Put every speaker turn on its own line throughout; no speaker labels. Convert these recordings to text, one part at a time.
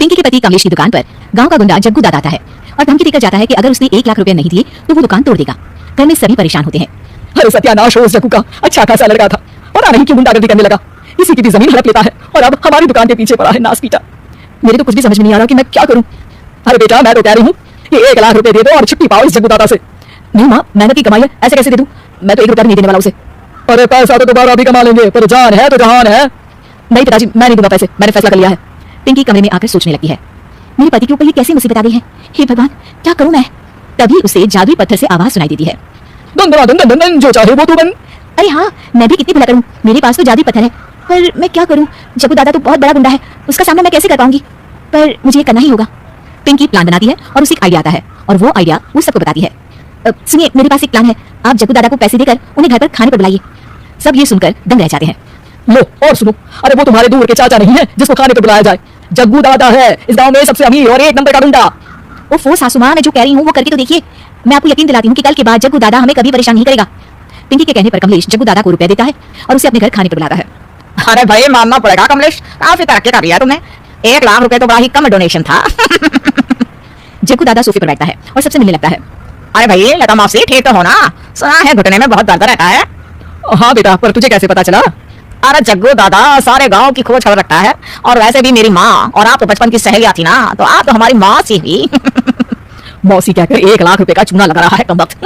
पिंकी के पति कमलेश की दुकान पर गांव का गुंडा जग्गू दादा आता है और धमकी देकर जाता है कि अगर उसने 1 लाख रुपए नहीं दिए तो वो दुकान तोड़ देगा। घर में सभी परेशान होते हैं।
अरे सत्यानाश हो उस जग्गू का, अच्छा खासा लड़का था, पता नहीं क्यों गुंडागर्दी करने लगा। इसी की भी जमीन हड़प लेता है और अब हमारी दुकान के पीछे पड़ा है नास पीटा। मेरे तो कुछ भी समझ में नहीं आ रहा कि मैं क्या करूं। अरे बेटा मैं तो कह रही हूँ कि 1 लाख रुपए दे दो और छुट्टी पाओ इस जग्गू दादा से। नहीं माँ, मेहनत की कमाई है, ऐसे कैसे दे दूं? मैं तो 1 रुपया नहीं देने वाला उसे। अरे पैसा तो दोबारा भी कमा लेंगे, पर जान है तो जहान है। नहीं पिताजी, मैं नहीं दूंगा पैसे, मैंने फैसला कर लिया है।
पिंकी कमरे में आकर सोचने लगती है, मेरे पति के ऊपर ये कैसी मुसीबत आ गई है? हे भगवान, क्या करूं मैं? तभी उसे जादुई पत्थर से आवाज सुनाई देती है,
दन दन दन दन दन, जो चाहे वो तू बन।
अरे हाँ, मैं भी कितनी भला करूं, मेरे पास तो जादुई पत्थर है, पर मैं क्या करूं? जग्गू दादा तो बहुत बड़ा गुंडा है, उसका सामना मैं कैसे कर पाऊंगी? पर मुझे ये करना ही होगा। पिंकी प्लान बनाती है और उसे एक आइडिया आता है और वो आइडिया वो सबको बताती है। सुनिए, मेरे पास एक प्लान है, आप जग्गू दादा को पैसे देकर उन्हें घर पर खाने पर बुलाइए। सब ये सुनकर दंग रह जाते हैं।
लो और सुनो, अरे वो तुम्हारे दूर के चाचा नहीं है जिसको खाने पर बुलाया जाए, जग्गू दादा है इस गांव में सबसे अमीर और 1 नंबर का गुंडा।
ओफो सासू मां, मैं जो कह रही हूँ वो करके तो देखिए। मैं आपको यकीन दिलाती हूँ कि कल के बाद जग्गू दादा हमें कभी परेशान नहीं करेगा। पिंकी के कहने पर कमलेश जग्गू दादा को रुपए देता है और उसे अपने घर खाने पर बुलाता है।
अरे भाई मानना पड़ेगा कमलेश, काफी तरक्की कर लिया तुमने। 1 लाख रुपए तो बड़ा ही कम डोनेशन था।
जग्गू दादा सोफे पर बैठता है और सबसे मिलने लगता है।
अरे भाई लता मौसी ठीक तो हो ना? सुना है घुटने में बहुत दर्द रहता है।
हाँ बेटा, पर तुझे कैसे पता चला?
अरे जग्गू दादा सारे गांव की खोज खबर रखता है, और वैसे भी मेरी माँ और आप तो बचपन की सहेलियां थी ना, तो आप तो हमारी माँ सी हुई।
मौसी कहकर 1 लाख रुपए का चूना लगा रहा है कमबख्त।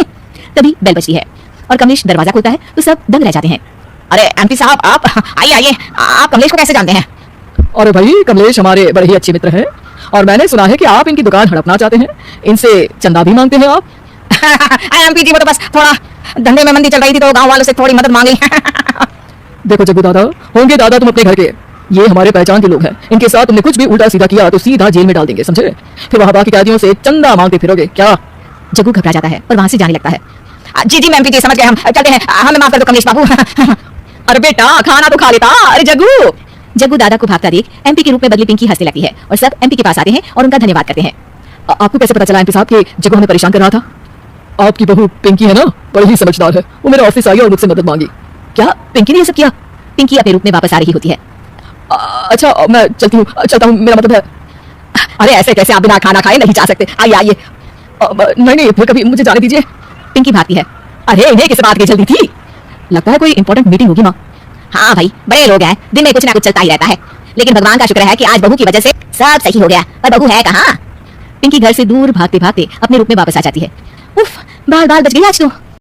तभी बेल बजती है और कमलेश दरवाजा खोलता है तो सब दंग रह जाते हैं।
अरे एमपी साहब, आप आइए आइए, आप कमलेश को कैसे जानते हैं?
अरे भाई, कमलेश हमारे बड़े ही अच्छे मित्र हैं और मैंने सुना है कि आप इनकी दुकान हड़पना चाहते हैं, इनसे चंदा भी मांगते हैं आप।
एमपी जी, वो तो बस थोड़ा धंधे में मंदी चल रही थी तो गांव वालों से थोड़ी मदद मांगी।
देखो जग्गू दादा, होंगे दादा तुम अपने घर के, ये हमारे पहचान के लोग हैं, इनके साथ तुमने कुछ भी उल्टा सीधा किया तो सीधा जेल में डाल देंगे, समझे? फिर वहां बाकी कैदियों से चंदा मांगते फिरोगे क्या?
जग्गू घबरा जाता है और वहां से जाने लगता है।
जी जी एमपी जी, समझ गए, हम चलते हैं, हमें माफ कर दो कमलेश बाबू।
अरे बेटा खाना तो खा लेता। अरे जग्गू।
जग्गू दादा को भागता देख एमपी के रूप में बदली पिंकी हंसने लगती है और सब एमपी के पास आते हैं और उनका धन्यवाद करते हैं।
आपको कैसे पता चला एमपी साहब कि जग्गू हमें परेशान कर रहा था? आपकी बहू पिंकी है ना, बड़ी ही समझदार है, वो मेरे ऑफिस आई और मुझसे मदद मांगी।
क्या पिंकी ने ये सब किया? पिंकी अपने रूप में वापस आ रही होती है।
अच्छा मैं चलता हूँ, मेरा मतलब है।
अरे ऐसे कैसे आप बिना खाना खाए नहीं जा सकते, आइए आइए।
नहीं फिर कभी मुझे जाने दीजिए।
पिंकी भागती है।
अरे इन्हें किस बात की जल्दी थी?
लगता है कोई इंपॉर्टेंट मीटिंग होगी माँ।
हाँ भाई, बड़े लोग हैं, दिन में कुछ ना कुछ चलता ही रहता है, लेकिन भगवान का शुक्र है कि आज बहू की वजह से सब सही हो गया। पर बहू है कहाँ?
पिंकी घर से दूर भागते भागते अपने रूप में वापस आ जाती है। उफ, बाल बाल बच गई आज तो।